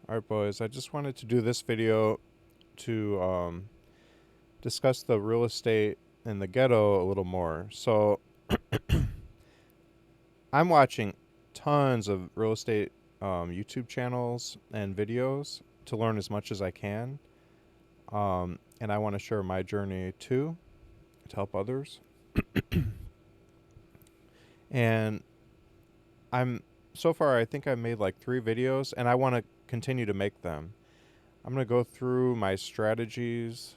Alright, boys, I just wanted to do this video to discuss the real estate in the ghetto a little more. So, I'm watching tons of real estate YouTube channels and videos to learn as much as I can. And I want to share my journey too to help others. And so far, I think I've made like 3 videos, and I want to continue to make them. I'm going to go through my strategies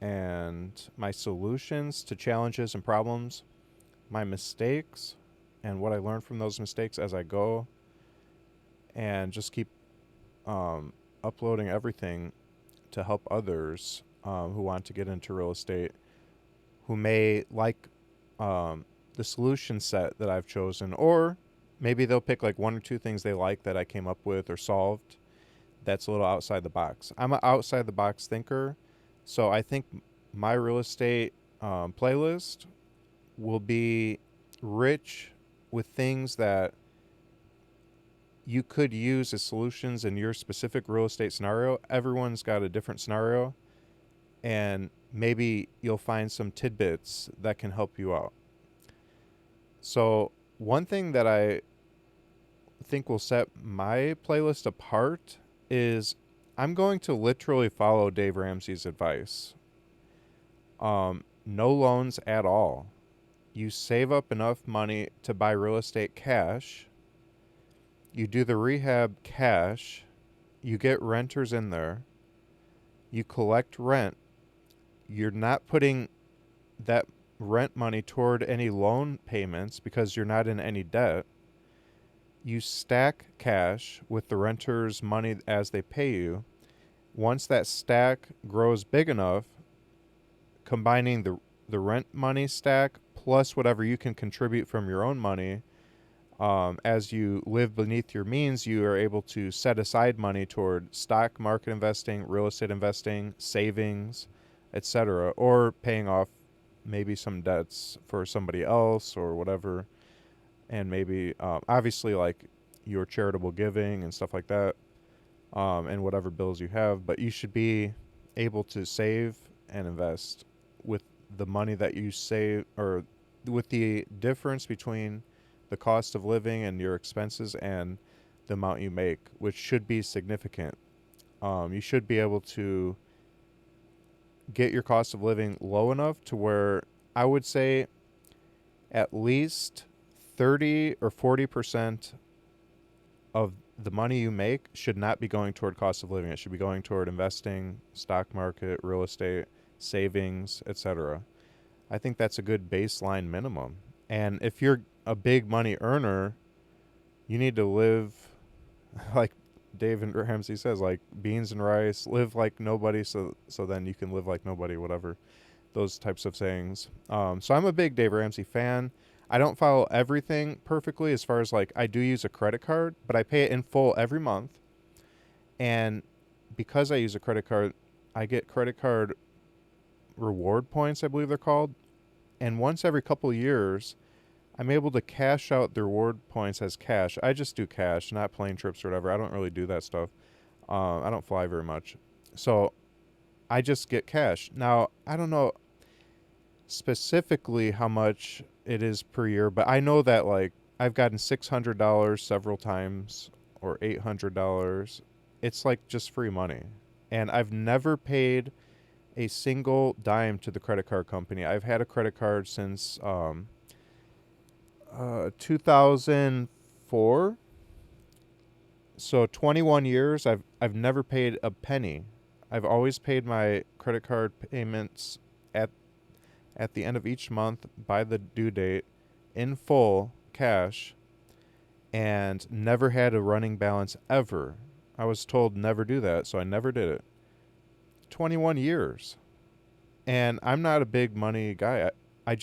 and my solutions to challenges and problems, my mistakes, and what I learned from those mistakes as I go, and just keep uploading everything to help others who want to get into real estate, who may like the solution set that I've chosen, or maybe they'll pick like 1 or 2 things they like that I came up with or solved that's a little outside the box. I'm an outside the box thinker, so I think my real estate playlist will be rich with things that you could use as solutions in your specific real estate scenario. Everyone's got a different scenario, and maybe you'll find some tidbits that can help you out. So, one thing that I think will set my playlist apart is I'm going to literally follow Dave Ramsey's advice. No loans at all. You save up enough money to buy real estate cash. You do the rehab cash. You get renters in there. You collect rent. You're not putting that rent money toward any loan payments because you're not in any debt. You stack cash with the renter's money as they pay you. Once that stack grows big enough, combining the rent money stack plus whatever you can contribute from your own money, as you live beneath your means, you are able to set aside money toward stock market investing, real estate investing, savings, etc., or paying off maybe some debts for somebody else or whatever, and maybe obviously like your charitable giving and stuff like that, and whatever bills you have. But you should be able to save and invest with the money that you save, or with the difference between the cost of living and your expenses and the amount you make, which should be significant. You should be able to get your cost of living low enough to where I would say at least 30 or 40% of the money you make should not be going toward cost of living. It should be going toward investing, stock market, real estate, savings, etc. I think that's a good baseline minimum. And if you're a big money earner, you need to live like Dave and Ramsey says, like beans and rice, live like nobody, so then you can live like nobody, whatever, those types of sayings. So I'm a big Dave Ramsey fan. I don't follow everything perfectly as far as like I do use a credit card, but I pay it in full every month. And because I use a credit card, I get credit card reward points, I believe they're called. And once every couple of years, I'm able to cash out the reward points as cash. I just do cash, not plane trips or whatever. I don't really do that stuff. I don't fly very much. So I just get cash. Now, I don't know specifically how much it is per year, but I know that like I've gotten $600 several times or $800. It's like just free money. And I've never paid a single dime to the credit card company. I've had a credit card since 2004. So 21 years. I've never paid a penny. I've always paid my credit card payments at the end of each month by the due date in full cash, and never had a running balance ever. I was told never do that, so I never did it. 21 years. And I'm not a big money guy. I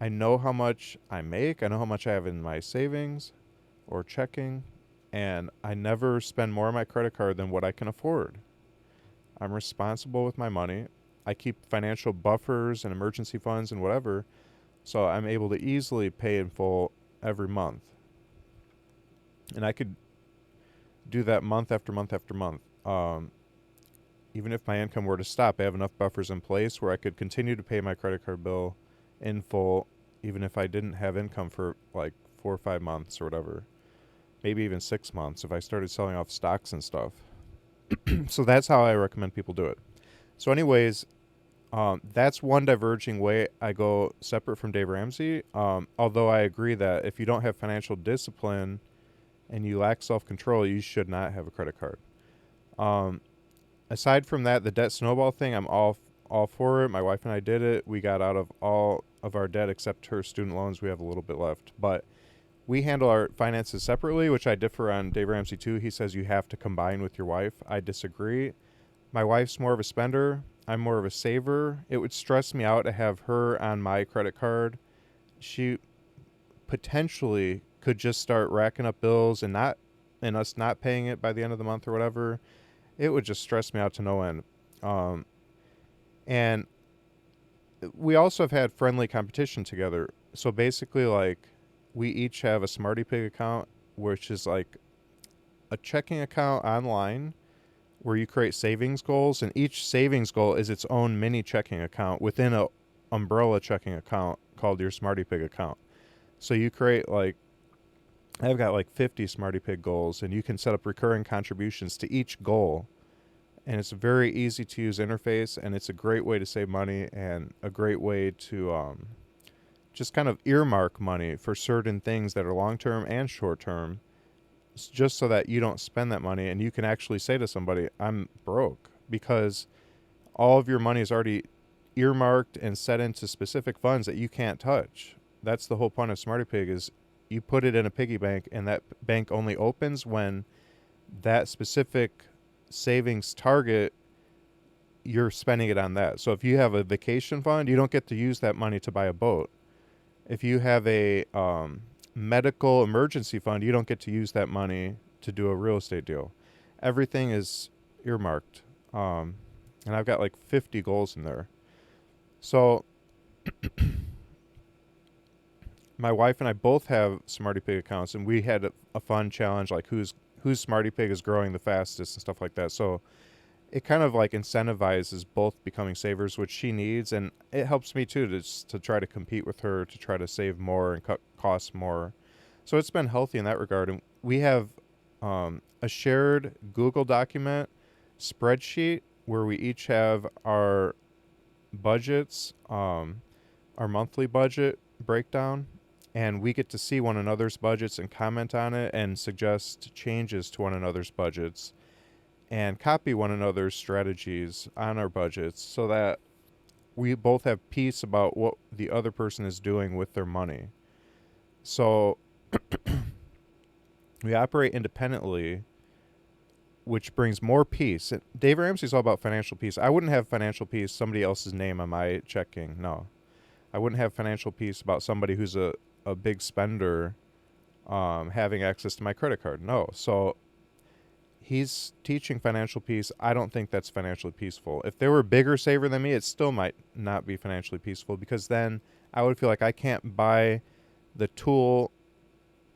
know how much I make. I know how much I have in my savings or checking, and I never spend more on my credit card than what I can afford. I'm responsible with my money. I keep financial buffers and emergency funds and whatever, so I'm able to easily pay in full every month. And I could do that month after month after month. Even if my income were to stop, I have enough buffers in place where I could continue to pay my credit card bill in full, even if I didn't have income for like 4 or 5 months or whatever. Maybe even 6 months if I started selling off stocks and stuff. So that's how I recommend people do it. So, anyways, that's one diverging way I go separate from Dave Ramsey. Although I agree that if you don't have financial discipline and you lack self control, you should not have a credit card. Um, Aside from that, the debt snowball thing, I'm all for it. My wife and I did it. We got out of all of our debt except her student loans. We have a little bit left, but we handle our finances separately, which I differ on Dave Ramsey too. He says you have to combine with your wife. I disagree. My wife's more of a spender. I'm more of a saver. It would stress me out to have her on my credit card. She potentially could just start racking up bills and us not paying it by the end of the month or whatever. It would just stress me out to no end. Um, and we also have had friendly competition together. So basically, like, we each have a Smarty Pig account, which is like a checking account online where you create savings goals, and each savings goal is its own mini checking account within a umbrella checking account called your Smarty Pig account. So you create like I've got like 50 Smarty Pig goals, and you can set up recurring contributions to each goal. And it's a very easy to use interface, and it's a great way to save money and a great way to just kind of earmark money for certain things that are long term and short term, just so that you don't spend that money and you can actually say to somebody, I'm broke, because all of your money is already earmarked and set into specific funds that you can't touch. That's the whole point of Smarty Pig, is you put it in a piggy bank, and that bank only opens when that specific savings target, you're spending it on that. So if you have a vacation fund, you don't get to use that money to buy a boat. If you have a medical emergency fund, you don't get to use that money to do a real estate deal. Everything is earmarked. And I've got like 50 goals in there. So my wife and I both have Smarty Pig accounts, and we had a fun challenge, like whose Smarty Pig is growing the fastest and stuff like that. So it kind of like incentivizes both becoming savers, which she needs, and it helps me too to try to compete with her to try to save more and cut costs more. So it's been healthy in that regard. And we have a shared Google document spreadsheet where we each have our budgets, our monthly budget breakdown, and we get to see one another's budgets and comment on it and suggest changes to one another's budgets and copy one another's strategies on our budgets, so that we both have peace about what the other person is doing with their money. So we operate independently, which brings more peace. Dave Ramsey's all about financial peace. I wouldn't have financial peace, somebody else's name on my checking. No. I wouldn't have financial peace about somebody who's a big spender having access to my credit card. No. So he's teaching financial peace. I don't think that's financially peaceful. If they were a bigger saver than me, it still might not be financially peaceful, because then I would feel like I can't buy the tool.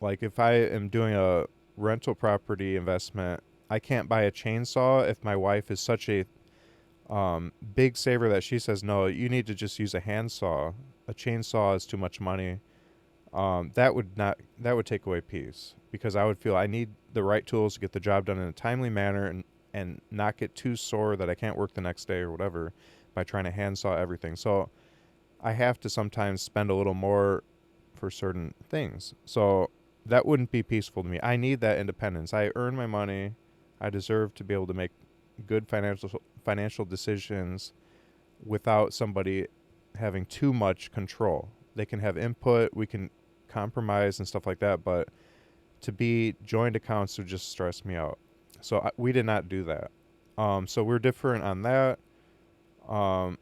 Like if I am doing a rental property investment, I can't buy a chainsaw if my wife is such a big saver that she says, no, you need to just use a handsaw. A chainsaw is too much money. That would take away peace, because I would feel I need the right tools to get the job done in a timely manner and not get too sore that I can't work the next day or whatever by trying to handsaw everything. So I have to sometimes spend a little more for certain things. So that wouldn't be peaceful to me. I need that independence. I earn my money. I deserve to be able to make good financial decisions without somebody having too much control. They can have input, we can compromise and stuff like that, but to be joint accounts would just stress me out. So we did not do that. So we're different on that. Um,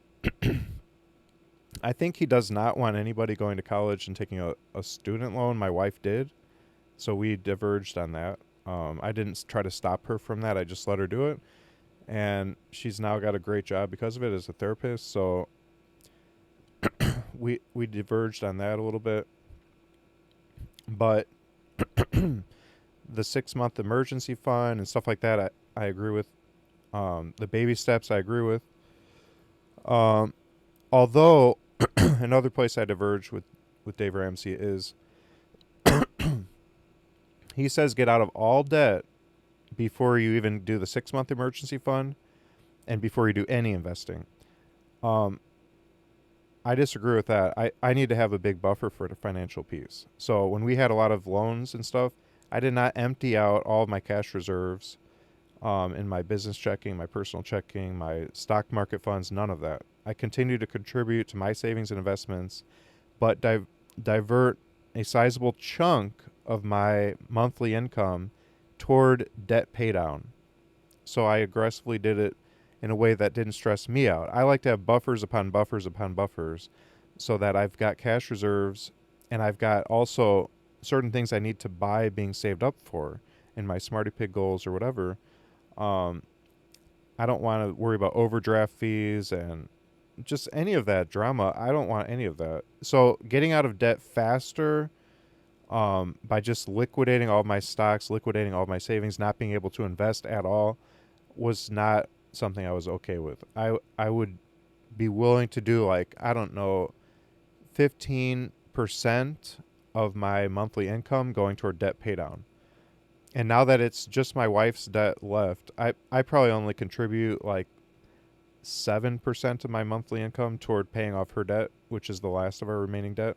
I think he does not want anybody going to college and taking a student loan. My wife did. So we diverged on that. I didn't try to stop her from that. I just let her do it. And she's now got a great job because of it as a therapist. So we diverged on that a little bit. But the 6-month emergency fund and stuff like that, I agree with. The baby steps, I agree with. Um, Although, another place I diverge with Dave Ramsey is he says get out of all debt before you even do the 6-month emergency fund and before you do any investing. Um, I disagree with that. I need to have a big buffer for the financial piece. So when we had a lot of loans and stuff, I did not empty out all of my cash reserves in my business checking, my personal checking, my stock market funds, none of that. I continue to contribute to my savings and investments, but divert a sizable chunk of my monthly income toward debt paydown. So I aggressively did it in a way that didn't stress me out. I like to have buffers upon buffers upon buffers so that I've got cash reserves and I've got also certain things I need to buy being saved up for in my Smarty Pig goals or whatever. Um, I don't want to worry about overdraft fees and just any of that drama. I don't want any of that. So getting out of debt faster by just liquidating all my stocks, liquidating all my savings, not being able to invest at all was not something I was okay with. I would be willing to do like, I don't know, 15% of my monthly income going toward debt paydown. And now that it's just my wife's debt left, I probably only contribute like 7% of my monthly income toward paying off her debt, which is the last of our remaining debt.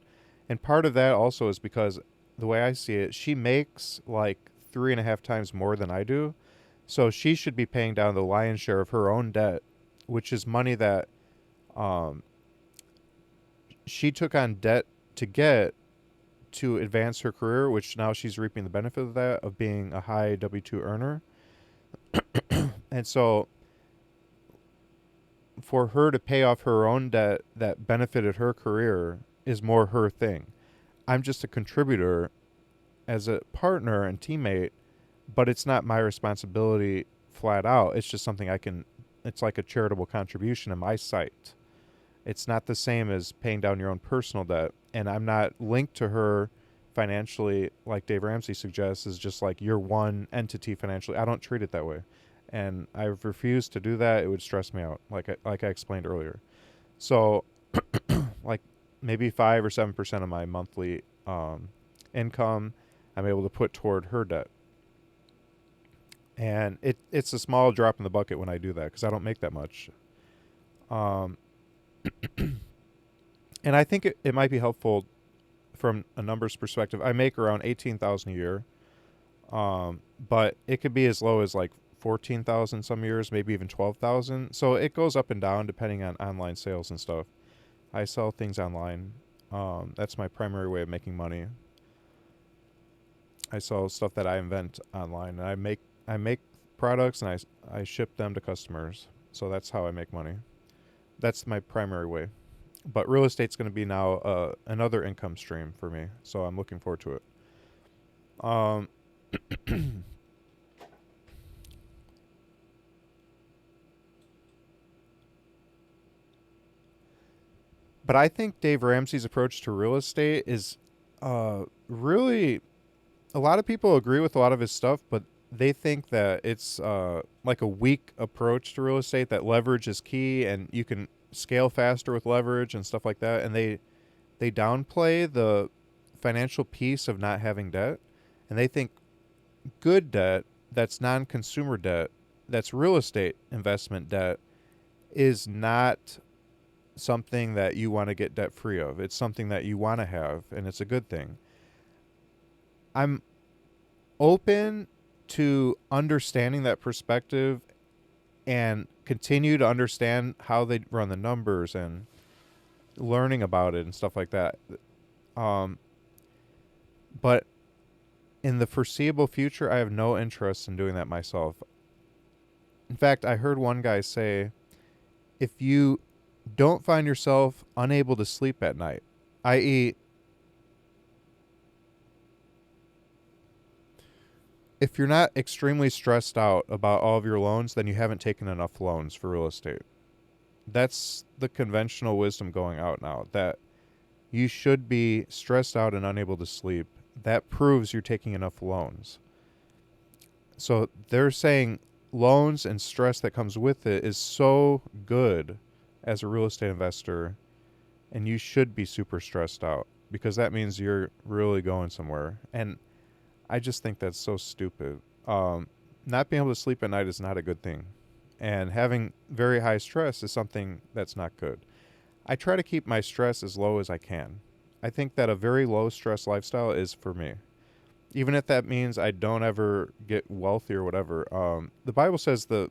And part of that also is because the way I see it, she makes like 3.5 times more than I do. So she should be paying down the lion's share of her own debt, which is money that um, she took on debt to get to advance her career, which now she's reaping the benefit of that, of being a high W-2 earner. And so for her to pay off her own debt that benefited her career is more her thing. I'm just a contributor as a partner and teammate, but it's not my responsibility flat out. It's just something it's like a charitable contribution in my sight. It's not the same as paying down your own personal debt. And I'm not linked to her financially like Dave Ramsey suggests, is just like you're one entity financially. I don't treat it that way. And I've refused to do that. It would stress me out, like I explained earlier. So, like maybe 5 or 7% of my monthly income, I'm able to put toward her debt. And it's a small drop in the bucket when I do that because I don't make that much. Um, and I think it might be helpful from a numbers perspective. I make around 18,000 a year, but it could be as low as like 14,000 some years, maybe even 12,000. So it goes up and down depending on online sales and stuff. I sell things online. That's my primary way of making money. I sell stuff that I invent online, and I make products and I ship them to customers. So that's how I make money. That's my primary way. But real estate's going to be now another income stream for me. So I'm looking forward to it. Um, but I think Dave Ramsey's approach to real estate is really, a lot of people agree with a lot of his stuff, but they think that it's like a weak approach to real estate, that leverage is key and you can scale faster with leverage and stuff like that. And they downplay the financial piece of not having debt. And they think good debt, that's non-consumer debt, that's real estate investment debt, is not something that you want to get debt free of. It's something that you want to have, and it's a good thing. I'm open to understanding that perspective and continue to understand how they run the numbers and learning about it and stuff like that. But in the foreseeable future, I have no interest in doing that myself. In fact, I heard one guy say, if you don't find yourself unable to sleep at night, i.e., if you're not extremely stressed out about all of your loans, then you haven't taken enough loans for real estate. That's the conventional wisdom going out now, that you should be stressed out and unable to sleep. That proves you're taking enough loans. So they're saying loans and stress that comes with it is so good as a real estate investor, and you should be super stressed out because that means you're really going somewhere. And I just think that's so stupid. Not being able to sleep at night is not a good thing, and having very high stress is something that's not good. I try to keep my stress as low as I can. I think that a very low stress lifestyle is for me. Even if that means I don't ever get wealthy or whatever. The Bible says the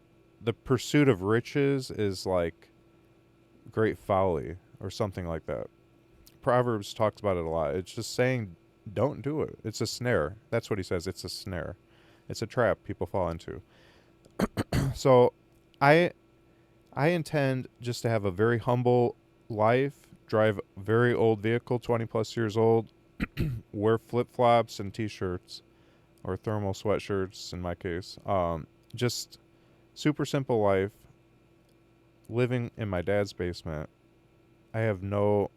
pursuit of riches is like great folly or something like that. Proverbs talks about it a lot. It's just saying don't do it. It's a snare. That's what he says. It's a snare. It's a trap people fall into. So I I intend just to have a very humble life, drive a very old vehicle, 20 plus years old, wear flip flops and t shirts or thermal sweatshirts in my case. Just super simple life, living in my dad's basement. I have no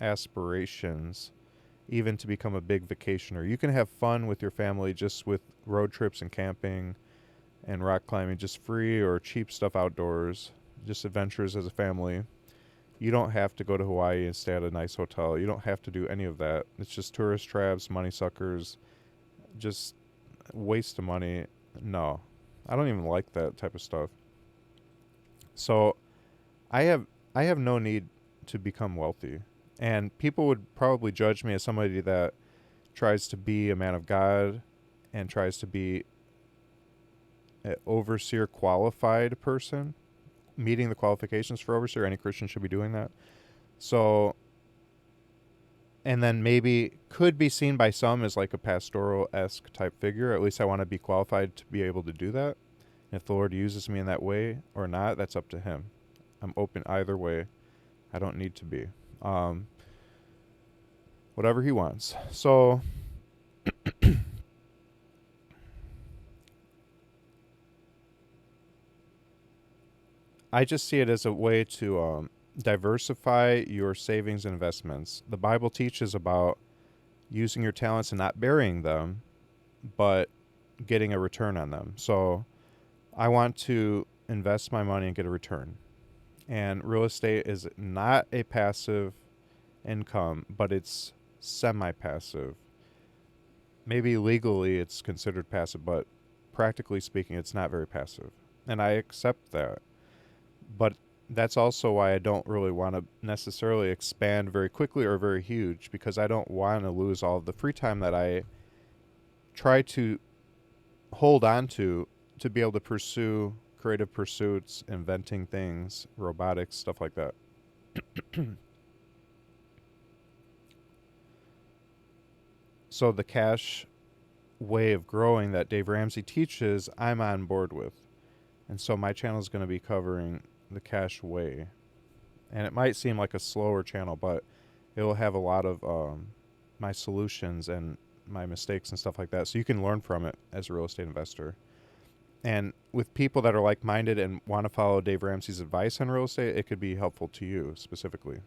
aspirations even to become a big vacationer. You can have fun with your family just with road trips and camping and rock climbing, just free or cheap stuff outdoors, just adventures as a family. You don't have to go to Hawaii and stay at a nice hotel. You don't have to do any of that. It's just tourist traps, money suckers, just waste of money. No, I don't even like that type of stuff. So I have I have no need to become wealthy. And people would probably judge me as somebody that tries to be a man of God and tries to be an overseer qualified person, meeting the qualifications for overseer. Any Christian should be doing that. So, and then maybe could be seen by some as like a pastoral esque type figure. At least I want to be qualified to be able to do that. And if the Lord uses me in that way or not, that's up to Him. I'm open either way. I don't need to be. Whatever He wants. So, I just see it as a way to diversify your savings and investments. The Bible teaches about using your talents and not burying them, but getting a return on them. So I want to invest my money and get a return. And real estate is not a passive income, but it's semi passive. Maybe legally it's considered passive, but practically speaking, it's not very passive. And I accept that. But that's also why I don't really want to necessarily expand very quickly or very huge, because I don't want to lose all of the free time that I try to hold on to be able to pursue creative pursuits, inventing things, robotics, stuff like that. So the cash way of growing that Dave Ramsey teaches, I'm on board with. And so my channel is going to be covering the cash way. And it might seem like a slower channel, but it will have a lot of my solutions and my mistakes and stuff like that. So you can learn from it as a real estate investor. And with people that are like-minded and want to follow Dave Ramsey's advice on real estate, it could be helpful to you specifically.